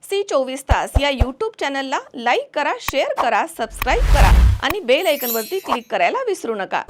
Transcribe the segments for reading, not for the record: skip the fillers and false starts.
C 24 तास या YouTube चॅनलला लाईक करा, शेअर करा, सबस्क्राईब करा आणि बेल आयकॉनवरती क्लिक करायला विसरू नका।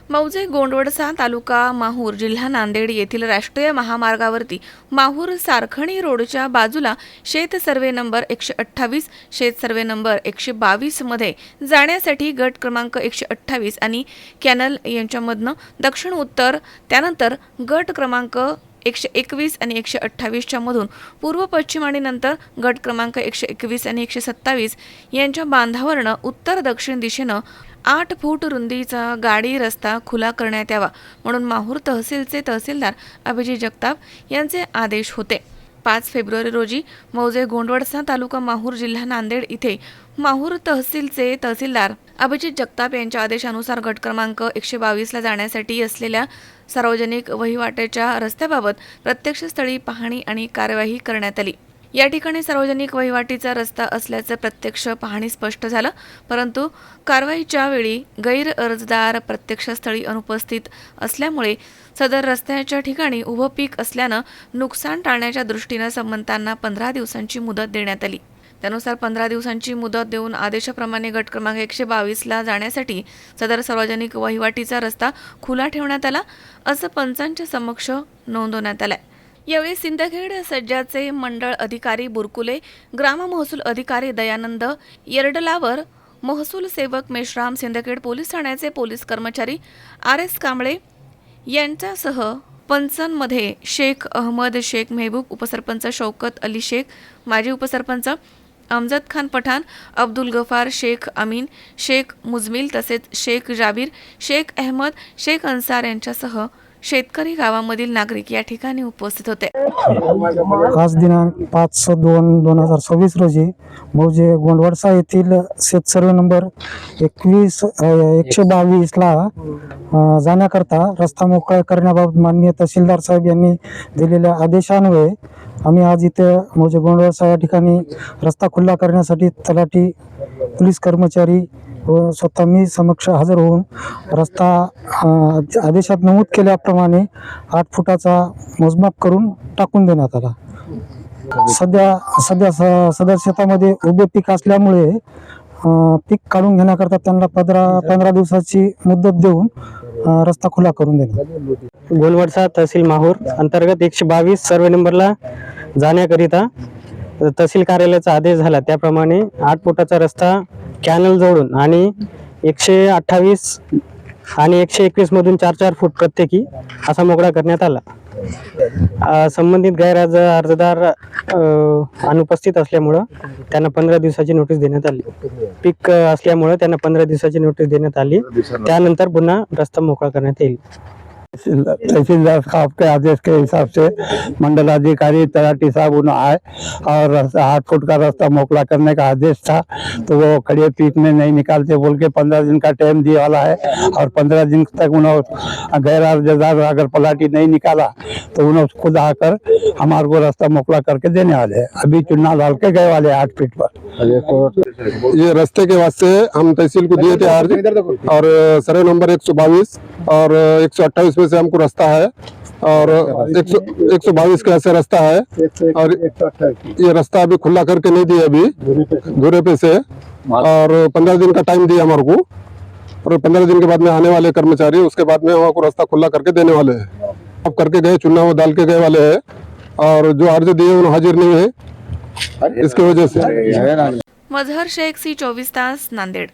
मौजे गोंडवडसा तालुका माहूर जिल्हा नांदेड येथील राष्ट्रीय महामार्गावरती माहूर सारखणी रोडच्या बाजूला शेत सर्वे नंबर 128 शेत सर्वे नंबर 122 मध्ये जाण्यासाठी गट क्रमांक 128 आणि कॅनल यांच्यामधनं दक्षिण उत्तर, त्यानंतर गट क्रमांक 121 आणि 128 च्या मधून पूर्व पश्चिम आणि नंतर गट क्रमांक 121 आणि 127 यांच्या बांधावरनं उत्तर दक्षिण दिशेनं 8 फूट रुंदीचा गाडी रस्ता खुला करण्यात यावा म्हणून माहूर तहसीलचे तहसीलदार अभिजित जगताप यांचे आदेश होते। 5 फेब्रुवारी रोजी मौजे गोंडवडसा तालुका माहूर जिल्हा नांदेड इथे माहूर तहसीलचे तहसीलदार अभिजित जगताप यांच्या आदेशानुसार गट क्रमांक 122 ला जाण्यासाठी असलेल्या सार्वजनिक वहिवाटेच्या रस्त्याबाबत प्रत्यक्ष स्थळी पाहणी आणि कार्यवाही करण्यात आली। या ठिकाणी सार्वजनिक वहिवाटीचा रस्ता असल्याचं प्रत्यक्ष पाहणी स्पष्ट झालं, परंतु कारवाईच्या वेळी गैर अर्जदार प्रत्यक्ष स्थळी अनुपस्थित असल्यामुळे सदर रस्त्याच्या ठिकाणी उभं पीक असल्यानं नुकसान टाळण्याच्या दृष्टीनं संबंधितांना 15 दिवसांची मुदत देण्यात आली। त्यानुसार 15 दिवसांची मुदत देऊन आदेशाप्रमाणे गट क्रमांक 122 ला जाण्यासाठी सदर सार्वजनिक वहिवाटीचा रस्ता खुला ठेवण्यात आला असं पंचांच्या समक्ष नोंदवण्यात आलंय। यावेळी सिंदखेड सज्जाचे मंडळ अधिकारी बुरकुले, ग्राम महसूल अधिकारी दयानंद येरडलावर, महसूल सेवक मेश्राम, सिंदखेड पोलीस ठाण्याचे पोलीस कर्मचारी RS कांबळे यांच्यासह पंचांमध्ये शेख अहमद, शेख मेहबूब, उपसरपंच शौकत अली शेख, माजी उपसरपंच अमजद खान पठाण, अब्दुल गफार, शेख अमीन, शेख मुजमिल तसेच शेख जाबीर, शेख अहमद, शेख अन्सार यांच्यासह शेतकरी गावामधील नागरिक या ठिकाणी उपस्थित होते। आज दिनांक 5/2/2026 रोजी मौजे गोंडवडसा येथील शेत सर्वे नंबर 122 ला जाण्याकरता रस्ता मोकळा करण्याबाबत माननीय तहसीलदार साहेब यांनी दिलेल्या आदेशान्वये आम्ही आज इथे मौजे गोंडवडसा या ठिकाणी रस्ता खुला करण्यासाठी तलाठी, पोलीस कर्मचारी व स्वतः मी समक्ष हजर होऊन रस्ता आदेशात नमूद केल्याप्रमाणे 8 फुटाचा मोजमाप करून टाकून देण्यात आला। सध्या सदर शेतामध्ये उभे पीक असल्यामुळे पीक काढून घेण्याकरता त्यांना 15 दिवसाची मुदत देऊन रस्ता खुला करून देण्यात। गोंडवडसा तहसील माहूर अंतर्गत 122 सर्वे नंबरला जाण्याकरिता तहसील कार्यालयाचा आदेश झाला, त्याप्रमाणे 8 फुटाचा रस्ता कॅनल जोडून आणि 128 आणि 121 मधून 4-4 फूट प्रत्येकी असा मोकळा करण्यात आला। संबंधित अर्जदार अनुपस्थित असल्यामुळं त्यांना 15 दिवसाची नोटीस देण्यात आली। पीक असल्यामुळं त्यांना 15 दिवसाची नोटीस देण्यात आली, त्यानंतर पुन्हा रस्ता मोकळा करण्यात येईल। तहसीलदार साहब के आदेश के हिसाब से मंडलाधिकारी तलाठी साहब उन्होंने आए और 8 फुट का रास्ता मोकला करने का आदेश था, तो वो खड़े पीक में नहीं निकालते बोल के 15 दिन का टाइम दिया वाला है और 15 दिन तक उन्होंने गैर अर्जदार अगर पलाटी नहीं निकाला तो उन्होंने खुद आकर हमारे को रास्ता मोकला करके देने वाले हैं। अभी चुनाव डाल के गए वाले 8 फीट पर। ये रास्ते के वास्ते हम तहसील को दिए थे अर्जी और सर्वे नंबर 122 और 128 में से हमको रास्ता है और 122 का ऐसा रास्ता है और ये रास्ता अभी खुला करके नहीं दिया, अभी घूरे पे से, और 15 दिन का टाइम दिया हमारे को और 15 दिन के बाद में आने वाले कर्मचारी उसके बाद में हमको रास्ता खुला करके देने वाले हैं। अब करके गए, चुनाव डाल के गए वाले हैं और जो अर्जी दिए उन्होंने हाजिर नहीं है, इसकी वजह से। मजहर शेख, सी 24 तास, नांदेड।